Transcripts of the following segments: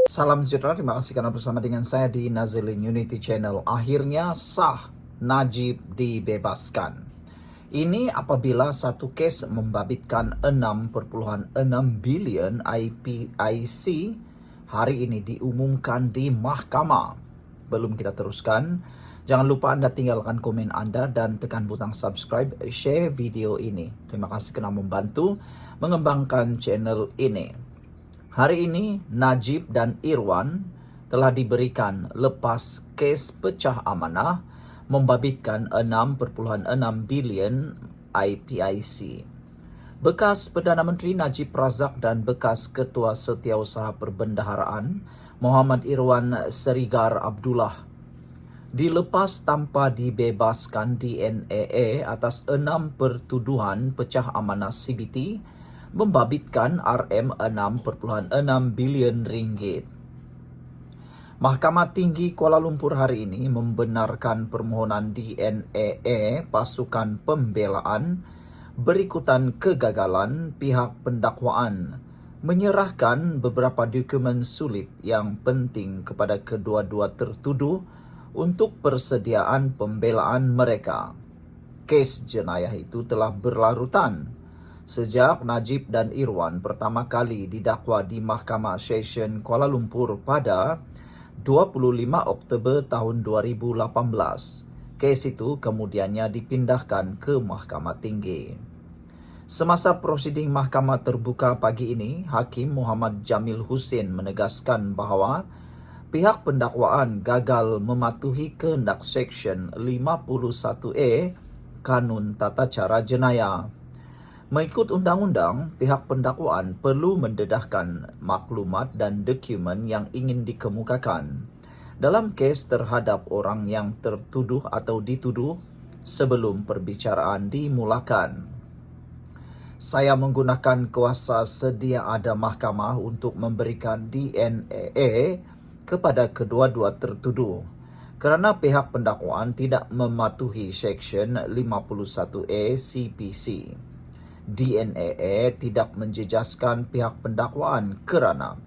Salam sejahtera, terima kasih karena bersama dengan saya di Nazilin Unity Channel. Akhirnya sah Najib dibebaskan. Ini apabila satu kes membabitkan 6,6 bilion IPIC hari ini diumumkan di mahkamah. Belum kita teruskan, jangan lupa Anda tinggalkan komen Anda dan tekan butang subscribe, share video ini. Terima kasih kerana membantu mengembangkan channel ini. Hari ini Najib dan Irwan telah diberikan lepas kes pecah amanah membabitkan 6,6 bilion IPIC. Bekas Perdana Menteri Najib Razak dan bekas Ketua Setiausaha Perbendaharaan Muhammad Irwan Serigar Abdullah dilepas tanpa dibebaskan di NAA atas 6 pertuduhan pecah amanah CBT membabitkan RM6,6 bilion ringgit. Mahkamah Tinggi Kuala Lumpur hari ini membenarkan permohonan DNAA pasukan pembelaan berikutan kegagalan pihak pendakwaan menyerahkan beberapa dokumen sulit yang penting kepada kedua-dua tertuduh untuk persediaan pembelaan mereka. Kes jenayah itu telah berlarutan sejak Najib dan Irwan pertama kali didakwa di Mahkamah Session Kuala Lumpur pada 25 Oktober tahun 2018. Kes itu kemudiannya dipindahkan ke Mahkamah Tinggi. Semasa prosiding mahkamah terbuka pagi ini, Hakim Muhammad Jamil Hussein menegaskan bahawa pihak pendakwaan gagal mematuhi kehendak Seksyen 51A Kanun Tata Cara Jenayah. Mengikut undang-undang, pihak pendakwaan perlu mendedahkan maklumat dan dokumen yang ingin dikemukakan dalam kes terhadap orang yang tertuduh atau dituduh sebelum perbicaraan dimulakan. Saya menggunakan kuasa sedia ada mahkamah untuk memberikan DNAA kepada kedua-dua tertuduh kerana pihak pendakwaan tidak mematuhi Seksyen 51A CPC. DNAA tidak menjejaskan pihak pendakwaan kerana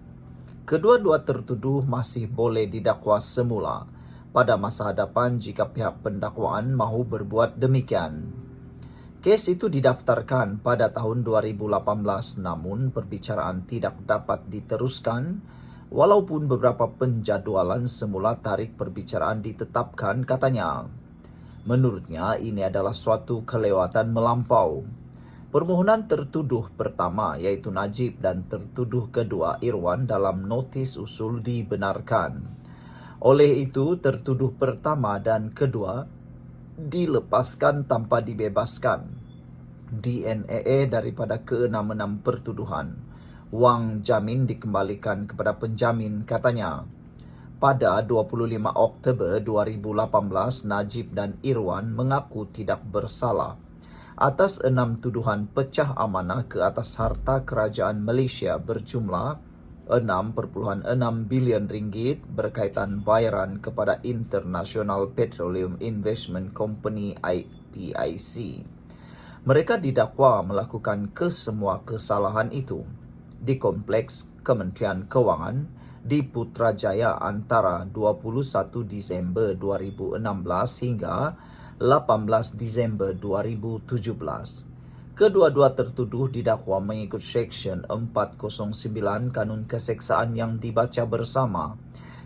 kedua-dua tertuduh masih boleh didakwa semula pada masa hadapan jika pihak pendakwaan mahu berbuat demikian. Kes itu didaftarkan pada tahun 2018 namun perbicaraan tidak dapat diteruskan walaupun beberapa penjadualan semula tarikh perbicaraan ditetapkan katanya. Menurutnya ini adalah suatu kelewatan melampau. Permohonan tertuduh pertama iaitu Najib dan tertuduh kedua Irwan dalam notis usul dibenarkan. Oleh itu, tertuduh pertama dan kedua dilepaskan tanpa dibebaskan. DNAA daripada ke-6 pertuduhan. Wang jamin dikembalikan kepada penjamin katanya. Pada 25 Oktober 2018, Najib dan Irwan mengaku tidak bersalah atas 6 tuduhan pecah amanah ke atas harta kerajaan Malaysia berjumlah 6,6 bilion ringgit berkaitan bayaran kepada International Petroleum Investment Company IPIC. Mereka didakwa melakukan kesemua kesalahan itu di Kompleks Kementerian Kewangan di Putrajaya antara 21 Disember 2016 hingga 18 Disember 2017. Kedua-dua tertuduh didakwa mengikut Seksyen 409 Kanun Keseksaan yang dibaca bersama,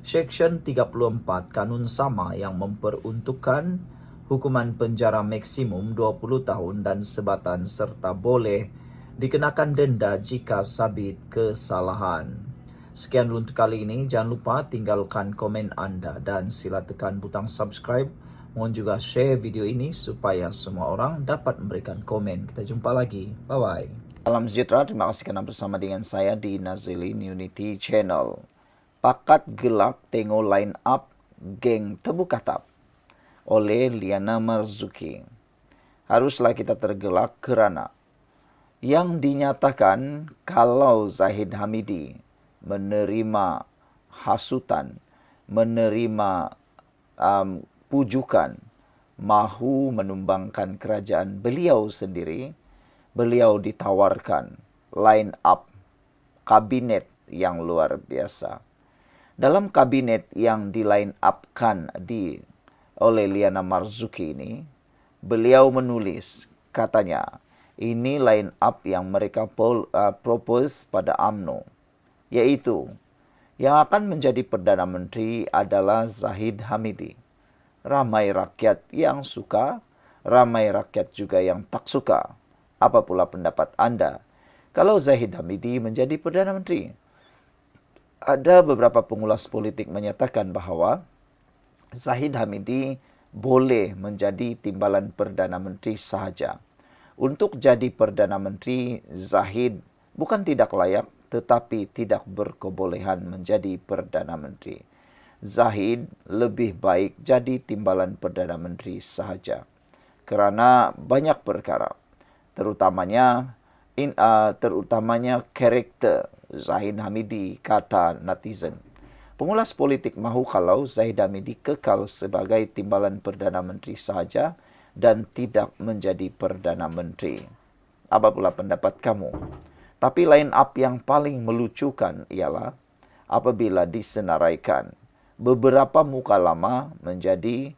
Seksyen 34 Kanun Sama yang memperuntukkan hukuman penjara maksimum 20 tahun dan sebatan serta boleh dikenakan denda jika sabit kesalahan. Sekian dulu untuk kali ini. Jangan lupa tinggalkan komen anda dan sila tekan butang subscribe. Mohon juga share video ini supaya semua orang dapat memberikan komen. Kita jumpa lagi. Bye-bye. Salam sejahtera. Terima kasih kerana bersama dengan saya di Nazilin Unity Channel. Pakat gelak tengok line up geng Tebu Katap oleh Liana Marzuki. Haruslah kita tergelak kerana yang dinyatakan kalau Zahid Hamidi menerima hasutan, menerima pujukan, mahu menumbangkan kerajaan beliau sendiri, beliau ditawarkan line up kabinet yang luar biasa. Dalam kabinet yang di-line up-kan oleh Liana Marzuki ini, beliau menulis, katanya, ini line up yang mereka propose pada UMNO, yaitu yang akan menjadi Perdana Menteri adalah Zahid Hamidi. Ramai rakyat yang suka, ramai rakyat juga yang tak suka. Apa pula pendapat Anda kalau Zahid Hamidi menjadi Perdana Menteri? Ada beberapa pengulas politik menyatakan bahwa Zahid Hamidi boleh menjadi timbalan Perdana Menteri sahaja. Untuk jadi Perdana Menteri, Zahid bukan tidak layak, tetapi tidak berkebolehan menjadi Perdana Menteri. Zahid lebih baik jadi timbalan Perdana Menteri sahaja. Kerana banyak perkara, terutamanya karakter Zahid Hamidi, kata netizen. Pengulas politik mahu kalau Zahid Hamidi kekal sebagai timbalan Perdana Menteri sahaja dan tidak menjadi Perdana Menteri. Apa pula pendapat kamu? Tapi line up yang paling melucukan ialah apabila disenaraikan beberapa muka lama menjadi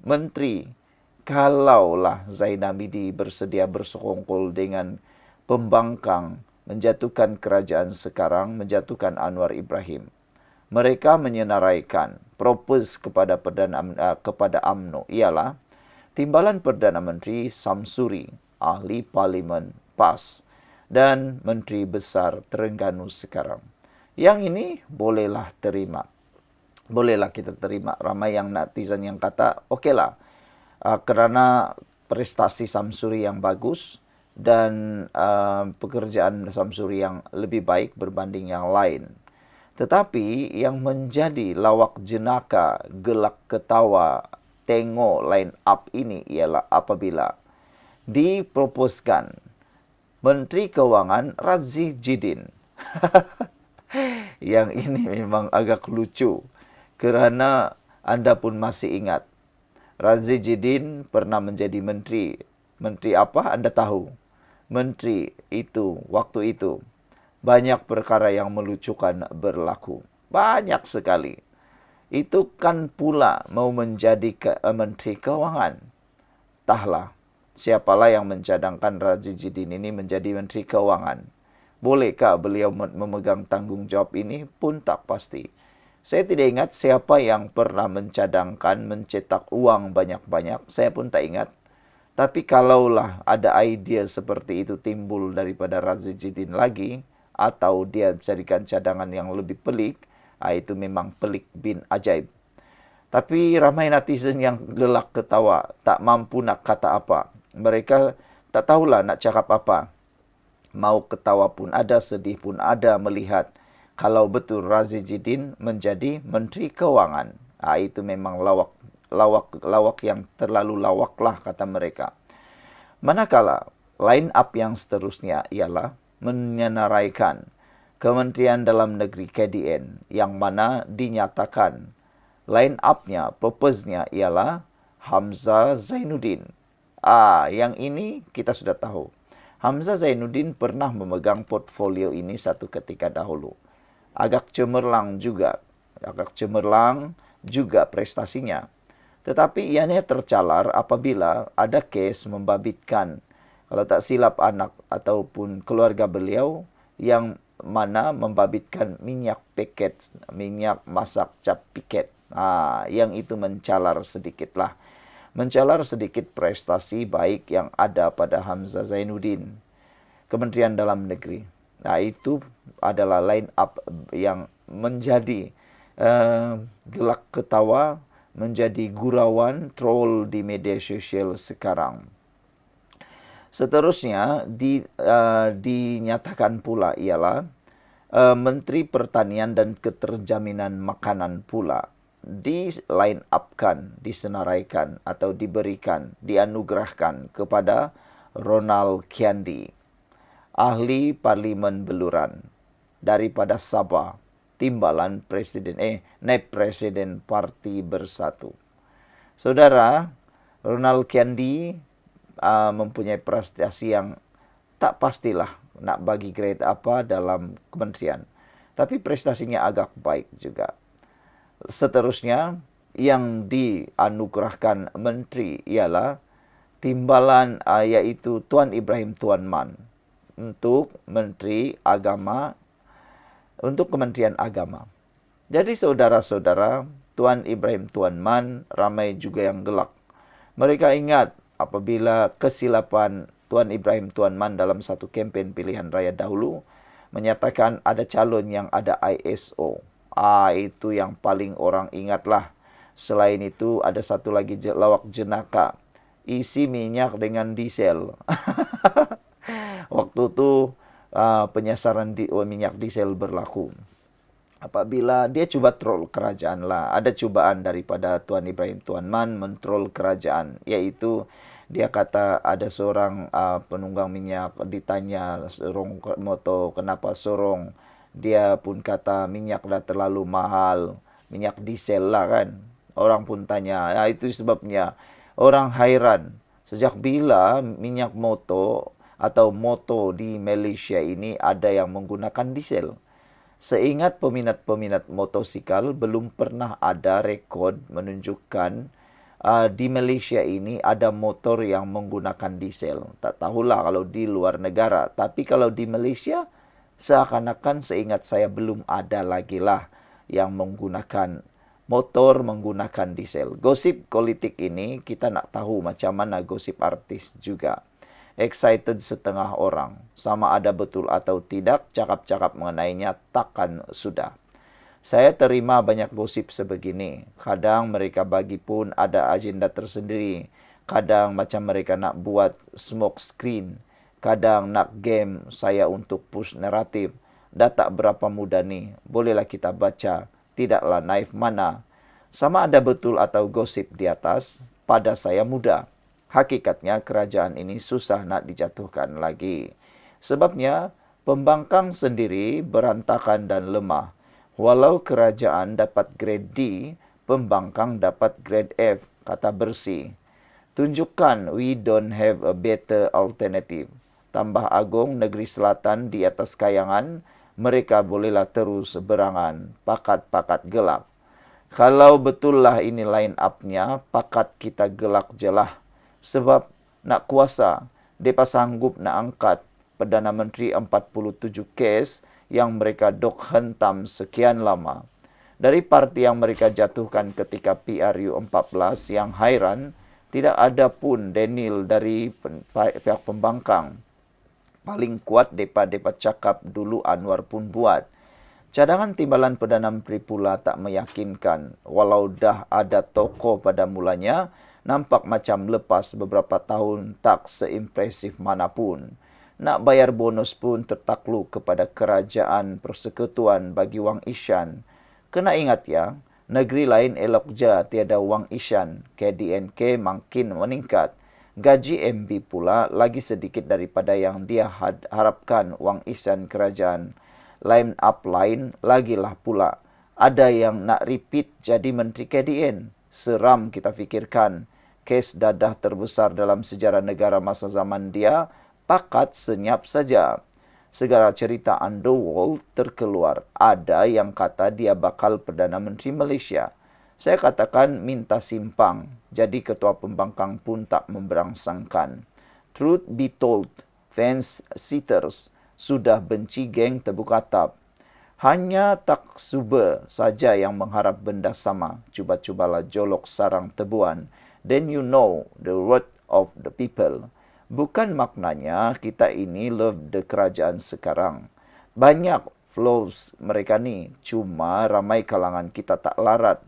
menteri. Kalaulah Zahid Hamidi bersedia bersekongkol dengan pembangkang, menjatuhkan kerajaan sekarang, menjatuhkan Anwar Ibrahim. Mereka menyenaraikan, propose kepada UMNO ialah timbalan Perdana Menteri Samsuri, ahli parlimen PAS, dan Menteri Besar Terengganu sekarang. Yang ini bolehlah terima. Bolehlah kita terima. Ramai yang netizen yang kata, okeylah, kerana prestasi Samsuri yang bagus dan pekerjaan Samsuri yang lebih baik berbanding yang lain. Tetapi yang menjadi lawak jenaka, gelak ketawa, tengok line up ini ialah apabila diproposkan Menteri Keuangan Razi Jidin. Yang ini memang agak lucu kerana anda pun masih ingat Razi Jidin pernah menjadi menteri. Menteri apa anda tahu? Menteri itu, waktu itu, banyak perkara yang melucukan berlaku. Banyak sekali. Itu kan pula mau menjadi Menteri Keuangan. Entahlah, siapalah yang mencadangkan Razi Jidin ini menjadi Menteri Keuangan. Bolehkah beliau memegang tanggung jawab ini pun tak pasti. Saya tidak ingat siapa yang pernah mencadangkan mencetak uang banyak-banyak. Saya pun tak ingat. Tapi kalaulah ada idea seperti itu timbul daripada Razi Jidin lagi, atau dia jadikan cadangan yang lebih pelik, itu memang pelik bin ajaib. Tapi ramai netizen yang gelak ketawa, tak mampu nak kata apa. Mereka tak tahulah nak cakap apa. Mau ketawa pun ada, sedih pun ada melihat kalau betul Razi Jidin menjadi Menteri Keuangan. Itu memang lawak yang terlalu lawaklah kata mereka. Manakala line up yang seterusnya ialah menyenaraikan Kementerian Dalam Negeri KDN yang mana dinyatakan line up-nya, propose-nya ialah Hamzah Zainuddin. Yang ini kita sudah tahu. Hamzah Zainuddin pernah memegang portfolio ini satu ketika dahulu. Agak cemerlang juga prestasinya. Tetapi ianya tercalar apabila ada kes membabitkan, kalau tak silap anak ataupun keluarga beliau yang mana membabitkan minyak masak cap piket. Yang itu mencalar sedikitlah. Mencalar sedikit prestasi baik yang ada pada Hamzah Zainuddin, Kementerian Dalam Negeri. Itu adalah line up yang menjadi gelak ketawa, menjadi gurauan troll di media sosial sekarang. Seterusnya dinyatakan pula ialah Menteri Pertanian dan Keterjaminan Makanan pula di line up-kan, disenaraikan atau dianugerahkan kepada Ronald Kiandi, ahli Parlimen Beluran daripada Sabah, timbalan naib Presiden Parti Bersatu. Saudara, Ronald Kiandi mempunyai prestasi yang tak pastilah nak bagi grade apa dalam kementerian. tapi prestasinya agak baik juga. Seterusnya, yang dianugerahkan menteri ialah timbalan yaitu Tuan Ibrahim Tuan Man untuk Menteri Agama, untuk Kementerian Agama. Jadi saudara-saudara, Tuan Ibrahim Tuan Man ramai juga yang gelak. Mereka ingat apabila kesilapan Tuan Ibrahim Tuan Man dalam satu kempen pilihan raya dahulu menyatakan ada calon yang ada ISO. Itu yang paling orang ingatlah. Selain itu ada satu lagi lawak jenaka, isi minyak dengan diesel. Waktu itu penyasaran minyak diesel berlaku. Apabila dia cuba troll kerajaan lah, ada cubaan daripada Tuan Ibrahim Tuan Man mentrol kerajaan, yaitu dia kata ada seorang penunggang minyak ditanya sorong motor kenapa sorong, dia pun kata minyak dah terlalu mahal, minyak diesel lah kan. Orang pun tanya, itu sebabnya. Orang hairan, sejak bila minyak motor atau motor di Malaysia ini ada yang menggunakan diesel? Seingat peminat-peminat motosikal, belum pernah ada rekod menunjukkan di Malaysia ini ada motor yang menggunakan diesel. Tak tahulah kalau di luar negara. Tapi kalau di Malaysia, seakan-akan seingat saya belum ada lagi lah yang menggunakan motor menggunakan diesel. Gosip politik ini kita nak tahu macam mana gosip artis juga. Excited setengah orang. Sama ada betul atau tidak, cakap-cakap mengenainya takkan sudah. Saya terima banyak gosip sebegini. Kadang mereka bagi pun ada agenda tersendiri. Kadang macam mereka nak buat smoke screen. Kadang nak game saya untuk push naratif. Dah tak berapa mudah ni. Bolehlah kita baca. Tidaklah naif mana. Sama ada betul atau gosip di atas, pada saya mudah. Hakikatnya kerajaan ini susah nak dijatuhkan lagi. Sebabnya pembangkang sendiri berantakan dan lemah. Walau kerajaan dapat grade D, pembangkang dapat grade F, kata bersih. Tunjukkan we don't have a better alternative. Tambah Agong Negeri Selatan di atas kayangan, mereka bolehlah terus berangan, pakat-pakat gelak. Kalau betullah ini line up-nya, pakat kita gelak jelah. Sebab nak kuasa, mereka sanggup nak angkat Perdana Menteri 47 kes yang mereka dok hentam sekian lama. Dari parti yang mereka jatuhkan ketika PRU 14 yang hairan, tidak ada pun Daniel dari pihak pembangkang. Paling kuat depa cakap dulu Anwar pun buat. Cadangan timbalan Perdana Menteri pula tak meyakinkan. Walau dah ada toko pada mulanya, nampak macam lepas beberapa tahun tak seimpresif manapun. Nak bayar bonus pun tertakluk kepada kerajaan persekutuan bagi wang isyan. Kena ingat ya, negeri lain elok je tiada wang isyan. KDNK makin meningkat. Gaji MB pula lagi sedikit daripada yang dia harapkan wang isyan kerajaan. Line up lain lagilah pula. Ada yang nak repeat jadi Menteri KDN. Seram kita fikirkan. Kes dadah terbesar dalam sejarah negara masa zaman dia, pakat senyap saja. Segala cerita underworld terkeluar. Ada yang kata dia bakal Perdana Menteri Malaysia. Saya katakan minta simpang. Jadi ketua pembangkang pun tak memberangsangkan. Truth be told, fans sitters sudah benci geng tebuk atap. Hanya tak suba saja yang mengharap benda sama. Cuba-cubalah jolok sarang tebuan. Then you know the word of the people. Bukan maknanya kita ini love the kerajaan sekarang. Banyak flows mereka ni. Cuma ramai kalangan kita tak larat.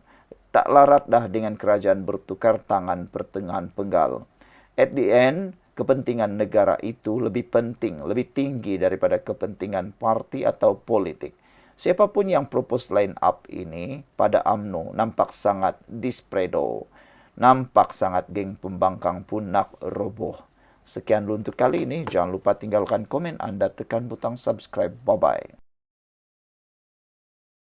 Tak larat dah dengan kerajaan bertukar tangan pertengahan penggal. At the end, kepentingan negara itu lebih penting, lebih tinggi daripada kepentingan parti atau politik. Siapapun yang propose line up ini pada UMNO nampak sangat dispredo. Nampak sangat geng pembangkang pun nak roboh. Sekian dulu untuk kali ini. Jangan lupa tinggalkan komen anda, tekan butang subscribe. Bye-bye.